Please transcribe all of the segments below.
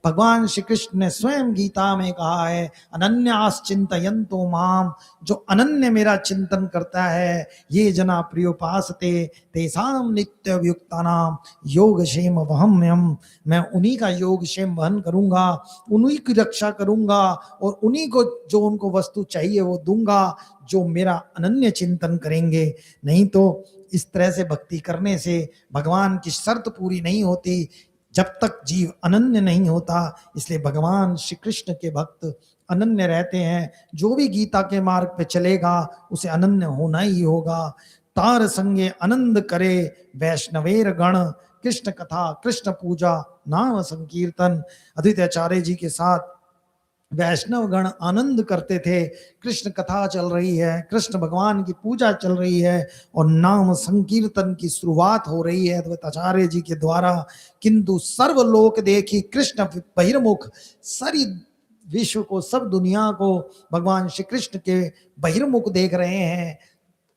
भगवान श्री कृष्ण ने स्वयं गीता में कहा है, अनन्यास चिंतयन्तो माम, जो अनन्य मेरा चिंतन करता है, ये जना प्रियोपासते तेसाम नित्य युक्तानाम योग क्षेम वहम्यम, मैं उन्हीं का योग क्षेम वहन करूंगा, उन्हीं की रक्षा करूंगा और उन्हीं को जो उनको वस्तु चाहिए वो दूंगा, जो मेरा अनन्य चिंतन करेंगे। नहीं तो इस तरह से भक्ति करने से भगवान की शर्त पूरी नहीं होती जब तक जीव अनन्य नहीं होता। इसलिए भगवान श्री कृष्ण के भक्त अनन्य रहते हैं। जो भी गीता के मार्ग पे चलेगा उसे अनन्य होना ही होगा। तार संगे आनंद करे वैष्णवेर गण, कृष्ण कथा कृष्ण पूजा नाम संकीर्तन। अद्वैत आचार्य जी के साथ वैष्णव गण आनंद करते थे। कृष्ण कथा चल रही है, कृष्ण भगवान की पूजा चल रही है और नाम संकीर्तन की शुरुआत हो रही है अद्वैत आचार्य जी के द्वारा। किंतु सर्वलोक देखी कृष्ण बहिर्मुख, सारी विश्व को, सब दुनिया को भगवान श्री कृष्ण के बहिर्मुख देख रहे हैं।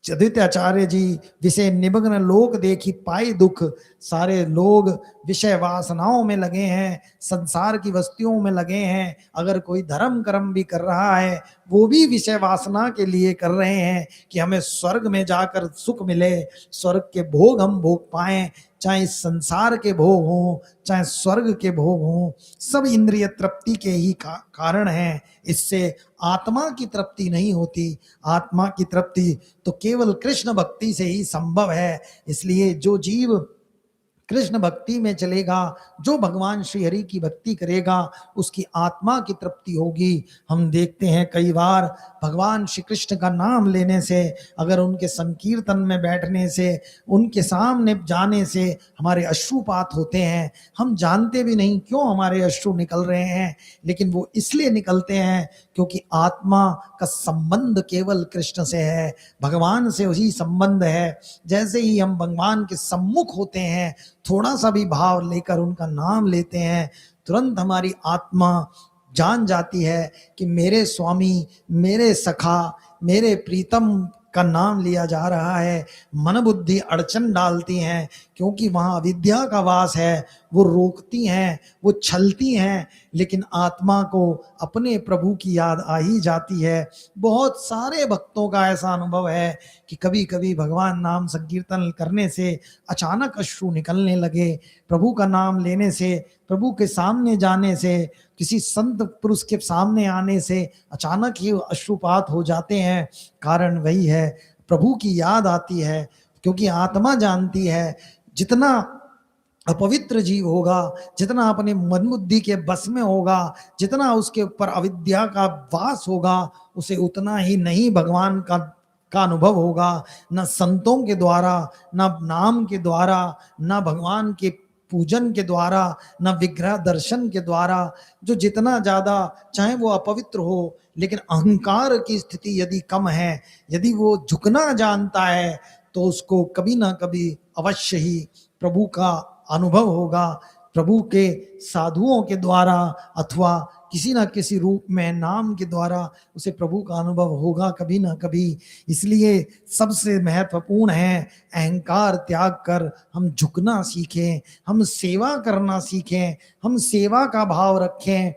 अद्वैत आचार्य जी विषय निमग्न लोक देखी पाई दुख, सारे लोग विषय वासनाओं में लगे हैं, संसार की वस्तुओं में लगे हैं। अगर कोई धर्म कर्म भी कर रहा है वो भी विषय वासना के लिए कर रहे हैं कि हमें स्वर्ग में जाकर सुख मिले, स्वर्ग के भोग हम भोग पाएं। चाहे इस संसार के भोग हों चाहे स्वर्ग के भोग हों, सब इंद्रिय तृप्ति के ही कारण हैं। इससे आत्मा की तृप्ति नहीं होती। आत्मा की तृप्ति तो केवल कृष्ण भक्ति से ही संभव है। इसलिए जो जीव कृष्ण भक्ति में चलेगा, जो भगवान श्री हरि की भक्ति करेगा, उसकी आत्मा की तृप्ति होगी। हम देखते हैं कई बार भगवान श्री कृष्ण का नाम लेने से, अगर उनके संकीर्तन में बैठने से, उनके सामने जाने से हमारे अश्रुपात होते हैं। हम जानते भी नहीं क्यों हमारे अश्रु निकल रहे हैं, लेकिन वो इसलिए निकलते हैं क्योंकि आत्मा का संबंध केवल कृष्ण से है, भगवान से वही संबंध है। जैसे ही हम भगवान के सम्मुख होते हैं, थोड़ा सा भी भाव लेकर उनका नाम लेते हैं, तुरंत हमारी आत्मा जान जाती है कि मेरे स्वामी, मेरे सखा, मेरे प्रीतम का नाम लिया जा रहा है। मन बुद्धि अड़चन डालती हैं क्योंकि वहाँ अविद्या का वास है, वो रोकती हैं, वो छलती हैं, लेकिन आत्मा को अपने प्रभु की याद आ ही जाती है। बहुत सारे भक्तों का ऐसा अनुभव है कि कभी कभी भगवान नाम संकीर्तन करने से अचानक अश्रु निकलने लगे, प्रभु का नाम लेने से, प्रभु के सामने जाने से, किसी संत पुरुष के सामने आने से अचानक ही अश्रुपात हो जाते हैं। कारण वही है, प्रभु की याद आती है। क्योंकि आत्मा जानती है जितना अपवित्र जीव होगा, जितना अपने मन बुद्धि के बस में होगा, जितना उसके ऊपर अविद्या का वास होगा, उसे उतना ही नहीं भगवान का अनुभव होगा। न संतों के द्वारा, न नाम के द्वारा, न भगवान के पूजन के द्वारा, न विग्रह दर्शन के द्वारा। जो जितना ज्यादा चाहे वो अपवित्र हो, लेकिन अहंकार की स्थिति यदि कम है, यदि वो झुकना जानता है, तो उसको कभी ना कभी अवश्य ही प्रभु का अनुभव होगा। प्रभु के साधुओं के द्वारा अथवा किसी ना किसी रूप में नाम के द्वारा उसे प्रभु का अनुभव होगा कभी ना कभी। इसलिए सबसे महत्वपूर्ण है अहंकार त्याग कर हम झुकना सीखें, हम सेवा करना सीखें, हम सेवा का भाव रखें,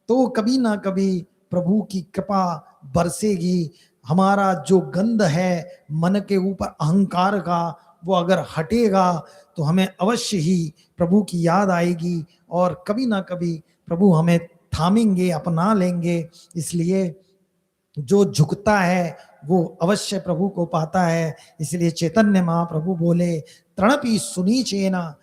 तो कभी ना कभी प्रभु की कृपा बरसेगी। हमारा जो गंध है मन के ऊपर अहंकार का, वो अगर हटेगा तो हमें अवश्य ही प्रभु की याद आएगी और कभी ना कभी प्रभु हमें थामेंगे, अपना लेंगे। इसलिए जो झुकता है वो अवश्य प्रभु को पाता है। इसलिए चैतन्य महाप्रभु बोले, तृणपि सुनी चेना,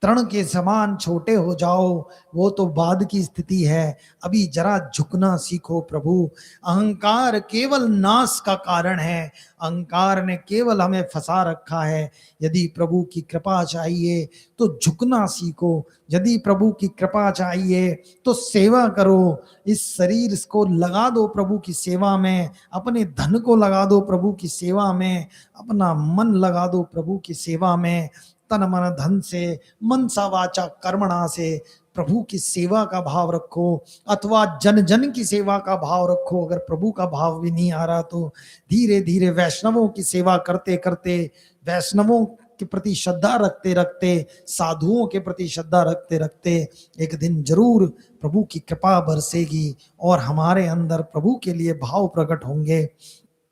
तृण के समान छोटे हो जाओ, वो तो बाद की स्थिति है, अभी जरा झुकना सीखो प्रभु। अहंकार केवल नाश का कारण है, अहंकार ने केवल हमें फंसा रखा है। यदि प्रभु की कृपा चाहिए तो झुकना सीखो, यदि प्रभु की कृपा चाहिए तो सेवा करो। इस शरीर को लगा दो प्रभु की सेवा में, अपने धन को लगा दो प्रभु की सेवा में, अपना मन लगा दो प्रभु की सेवा में। तन मन धन से, मनसा वाचा कर्मणा से प्रभु की सेवा का भाव रखो, अथवा जन जन की सेवा का भाव रखो। अगर प्रभु का भाव भी नहीं आ रहा तो धीरे धीरे वैष्णवों की सेवा करते करते, वैष्णवों के प्रति श्रद्धा रखते रखते, साधुओं के प्रति श्रद्धा रखते रखते एक दिन जरूर प्रभु की कृपा बरसेगी और हमारे अंदर प्रभु के लिए भाव प्रकट होंगे।